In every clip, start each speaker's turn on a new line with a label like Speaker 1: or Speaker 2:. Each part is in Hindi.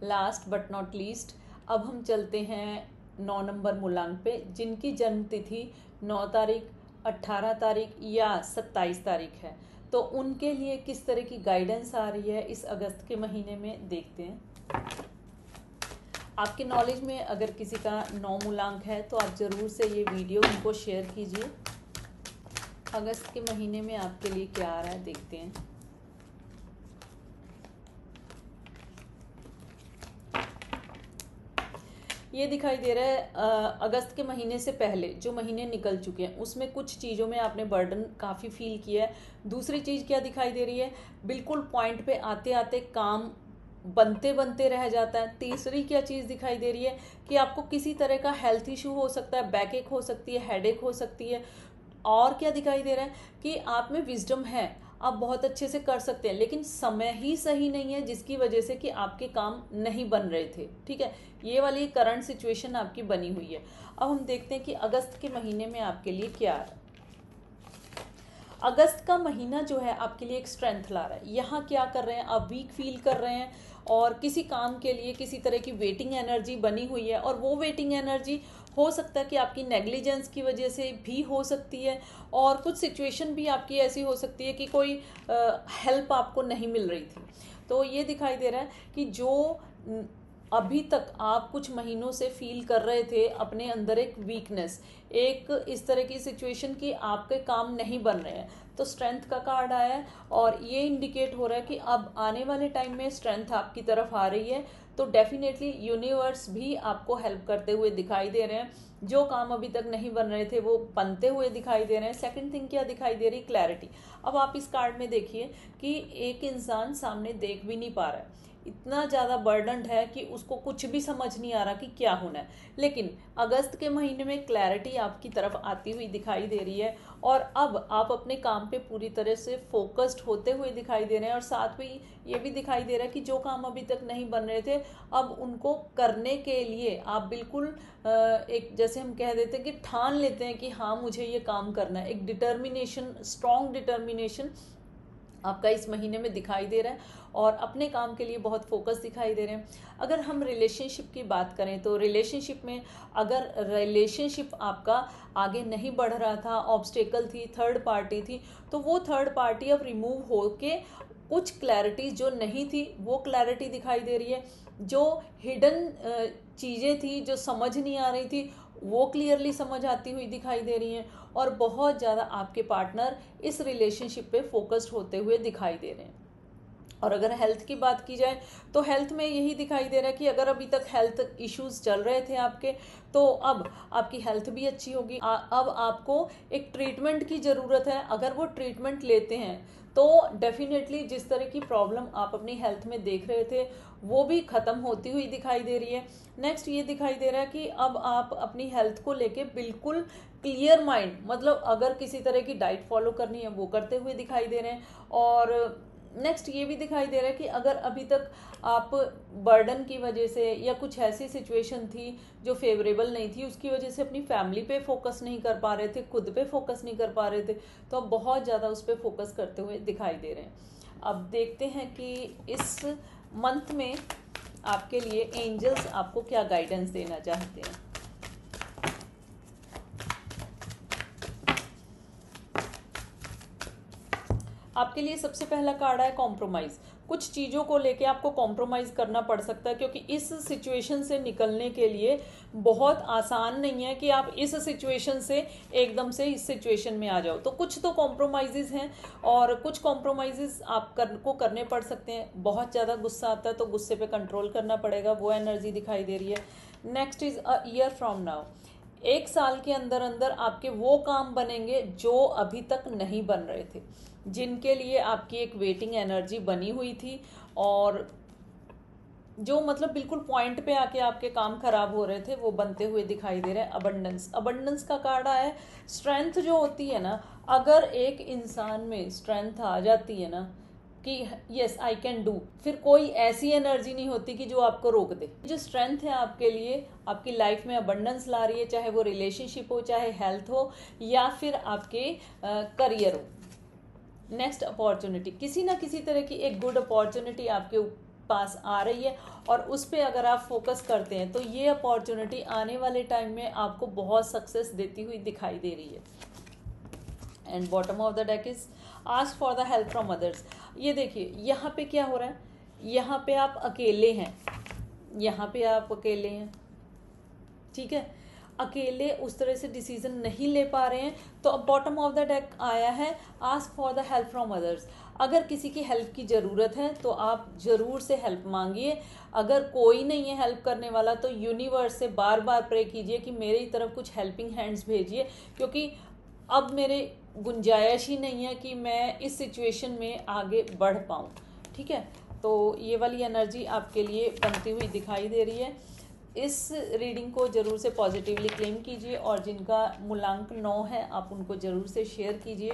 Speaker 1: लास्ट बट नॉट लीस्ट, अब हम चलते हैं 9 नंबर मूलांक पे, जिनकी जन्म तिथि 9 तारीख, 18 तारीख या 27 तारीख है। तो उनके लिए किस तरह की गाइडेंस आ रही है इस अगस्त के महीने में, देखते हैं। आपके नॉलेज में अगर किसी का 9 मूलांक है तो आप ज़रूर से ये वीडियो उनको शेयर कीजिए। अगस्त के महीने में आपके लिए क्या आ रहा है, देखते हैं। ये दिखाई दे रहा है अगस्त के महीने से पहले जो महीने निकल चुके हैं उसमें कुछ चीज़ों में आपने बर्डन काफ़ी फील किया है। दूसरी चीज़ क्या दिखाई दे रही है, बिल्कुल पॉइंट पे आते आते काम बनते बनते रह जाता है। तीसरी क्या चीज़ दिखाई दे रही है कि आपको किसी तरह का हेल्थ इशू हो सकता है, बैक एक हो सकती है, हेडेक हो सकती है। और क्या दिखाई दे रहा है कि आप में विजडम है, आप बहुत अच्छे से कर सकते हैं, लेकिन समय ही सही नहीं है जिसकी वजह से कि आपके काम नहीं बन रहे थे। ठीक है, ये वाली करंट सिचुएशन आपकी बनी हुई है। अब हम देखते हैं कि अगस्त के महीने में आपके लिए क्या आ रहा है। अगस्त का महीना जो है आपके लिए एक स्ट्रेंथ ला रहा है। यहाँ क्या कर रहे हैं, आप वीक फील कर रहे हैं और किसी काम के लिए किसी तरह की वेटिंग एनर्जी बनी हुई है, और वो वेटिंग एनर्जी हो सकता है कि आपकी नेग्लिजेंस की वजह से भी हो सकती है, और कुछ सिचुएशन भी आपकी ऐसी हो सकती है कि कोई हेल्प आपको नहीं मिल रही थी। तो ये दिखाई दे रहा है कि जो अभी तक आप कुछ महीनों से फील कर रहे थे अपने अंदर एक वीकनेस, एक इस तरह की सिचुएशन कि आपके काम नहीं बन रहे हैं, तो स्ट्रेंथ का कार्ड आया है और ये इंडिकेट हो रहा है कि अब आने वाले टाइम में स्ट्रेंथ आपकी तरफ आ रही है। तो डेफिनेटली यूनिवर्स भी आपको हेल्प करते हुए दिखाई दे रहे हैं। जो काम अभी तक नहीं बन रहे थे वो बनते हुए दिखाई दे रहे हैं। सेकंड थिंग क्या दिखाई दे रही, क्लैरिटी। अब आप इस कार्ड में देखिए कि एक इंसान सामने देख भी नहीं पा रहा है, इतना ज़्यादा बर्डन्ड है कि उसको कुछ भी समझ नहीं आ रहा कि क्या होना है। लेकिन अगस्त के महीने में क्लैरिटी आपकी तरफ आती हुई दिखाई दे रही है, और अब आप अपने काम पे पूरी तरह से फोकस्ड होते हुए दिखाई दे रहे हैं। और साथ में ये भी दिखाई दे रहा है कि जो काम अभी तक नहीं बन रहे थे, अब उनको करने के लिए आप बिल्कुल एक, जैसे हम कह देते हैं कि ठान लेते हैं कि हाँ मुझे ये काम करना है। एक डिटर्मिनेशन, स्ट्रॉन्ग डिटर्मिनेशन आपका इस महीने में दिखाई दे रहा है, और अपने काम के लिए बहुत फोकस दिखाई दे रहे हैं। अगर हम रिलेशनशिप की बात करें तो रिलेशनशिप में अगर रिलेशनशिप आपका आगे नहीं बढ़ रहा था, ऑब्स्टेकल थी, थर्ड पार्टी थी, तो वो थर्ड पार्टी अब रिमूव हो के कुछ क्लैरिटी जो नहीं थी वो क्लैरिटी दिखाई दे रही है। जो हिडन चीज़ें थी जो समझ नहीं आ रही थी वो क्लियरली समझ आती हुई दिखाई दे रही हैं, और बहुत ज़्यादा आपके पार्टनर इस रिलेशनशिप पे फोकस्ड होते हुए दिखाई दे रहे हैं। और अगर हेल्थ की बात की जाए तो हेल्थ में यही दिखाई दे रहा है कि अगर अभी तक हेल्थ इश्यूज चल रहे थे आपके, तो अब आपकी हेल्थ भी अच्छी होगी। अब आपको एक ट्रीटमेंट की ज़रूरत है। अगर वो ट्रीटमेंट लेते हैं तो डेफिनेटली जिस तरह की प्रॉब्लम आप अपनी हेल्थ में देख रहे थे वो भी ख़त्म होती हुई दिखाई दे रही है। नेक्स्ट ये दिखाई दे रहा है कि अब आप अपनी हेल्थ को लेके बिल्कुल क्लियर माइंड, मतलब अगर किसी तरह की डाइट फॉलो करनी है वो करते हुए दिखाई दे रहे हैं। और नेक्स्ट ये भी दिखाई दे रहा है कि अगर अभी तक आप बर्डन की वजह से या कुछ ऐसी सिचुएशन थी जो फेवरेबल नहीं थी, उसकी वजह से अपनी फैमिली पे फोकस नहीं कर पा रहे थे, खुद पे फोकस नहीं कर पा रहे थे, तो अब बहुत ज़्यादा उस पर फोकस करते हुए दिखाई दे रहे हैं। अब देखते हैं कि इस मंथ में आपके लिए एंजल्स आपको क्या गाइडेंस देना चाहते हैं। आपके लिए सबसे पहला कार्ड है कॉम्प्रोमाइज़। कुछ चीज़ों को लेके आपको कॉम्प्रोमाइज़ करना पड़ सकता है, क्योंकि इस सिचुएशन से निकलने के लिए बहुत आसान नहीं है कि आप इस सिचुएशन से एकदम से इस सिचुएशन में आ जाओ। तो कुछ तो कॉम्प्रोमाइज़ हैं, और कुछ कॉम्प्रोमाइज़ आप को करने पड़ सकते हैं। बहुत ज़्यादा गुस्सा आता है तो गुस्से पे कंट्रोल करना पड़ेगा, वो एनर्जी दिखाई दे रही है। Next is a year from now. 1 साल के अंदर अंदर आपके वो काम बनेंगे जो अभी तक नहीं बन रहे थे, जिनके लिए आपकी एक वेटिंग एनर्जी बनी हुई थी, और जो मतलब बिल्कुल पॉइंट पे आके आपके काम खराब हो रहे थे वो बनते हुए दिखाई दे रहे हैं। अबंडेंस, अबंडेंस का कार्ड आया है। स्ट्रेंथ जो होती है ना, अगर एक इंसान में स्ट्रेंथ आ जाती है ना कि यस आई कैन डू, फिर कोई ऐसी एनर्जी नहीं होती कि जो आपको रोक दे। जो स्ट्रेंथ है आपके लिए आपकी लाइफ में अबंडेंस ला रही है, चाहे वो रिलेशनशिप हो, चाहे हेल्थ हो, या फिर आपके करियर हो। नेक्स्ट अपॉर्चुनिटी, किसी ना किसी तरह की एक गुड अपॉर्चुनिटी आपके पास आ रही है और उस पर अगर आप फोकस करते हैं तो ये अपॉर्चुनिटी आने वाले टाइम में आपको बहुत सक्सेस देती हुई दिखाई दे रही है। And bottom of the deck is ask for the help from others. ये देखिए यहाँ पे क्या हो रहा है, यहाँ पे आप अकेले हैं, यहाँ पे आप अकेले हैं, ठीक है, अकेले उस तरह से डिसीजन नहीं ले पा रहे हैं, तो अब बॉटम ऑफ द डेक आया है ask for the help from others. अगर किसी की हेल्प की ज़रूरत है तो आप ज़रूर से हेल्प मांगिए। अगर कोई नहीं है हेल्प करने वाला तो यूनिवर्स से बार बार प्रे कीजिए कि मेरी तरफ कुछ हेल्पिंग हैंड्स भेजिए, क्योंकि अब मेरे गुंजाइश ही नहीं है कि मैं इस सिचुएशन में आगे बढ़ पाऊँ, ठीक है। तो ये वाली एनर्जी आपके लिए बनती हुई दिखाई दे रही है। इस रीडिंग को ज़रूर से पॉजिटिवली क्लेम कीजिए और जिनका मूलांक 9 है आप उनको ज़रूर से शेयर कीजिए।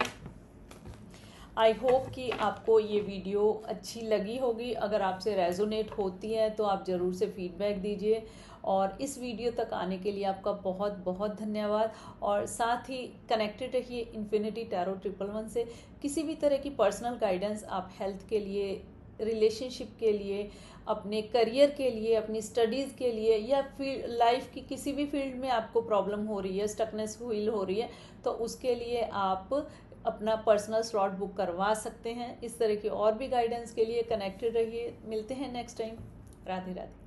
Speaker 1: आई होप कि आपको ये वीडियो अच्छी लगी होगी। अगर आपसे रेजोनेट होती है तो आप ज़रूर से फीडबैक दीजिए। और इस वीडियो तक आने के लिए आपका बहुत बहुत धन्यवाद। और साथ ही कनेक्टेड रहिए इन्फिनिटी टैरो 111 से। किसी भी तरह की पर्सनल गाइडेंस आप हेल्थ के लिए, रिलेशनशिप के लिए, अपने करियर के लिए, अपनी स्टडीज़ के लिए, या फील्ड लाइफ की किसी भी फील्ड में आपको प्रॉब्लम हो रही है, स्टकनेस फील हो रही है, तो उसके लिए आप अपना पर्सनल स्लॉट बुक करवा सकते हैं। इस तरह की और भी गाइडेंस के लिए कनेक्टेड रहिए। मिलते हैं नेक्स्ट टाइम। राधे राधे।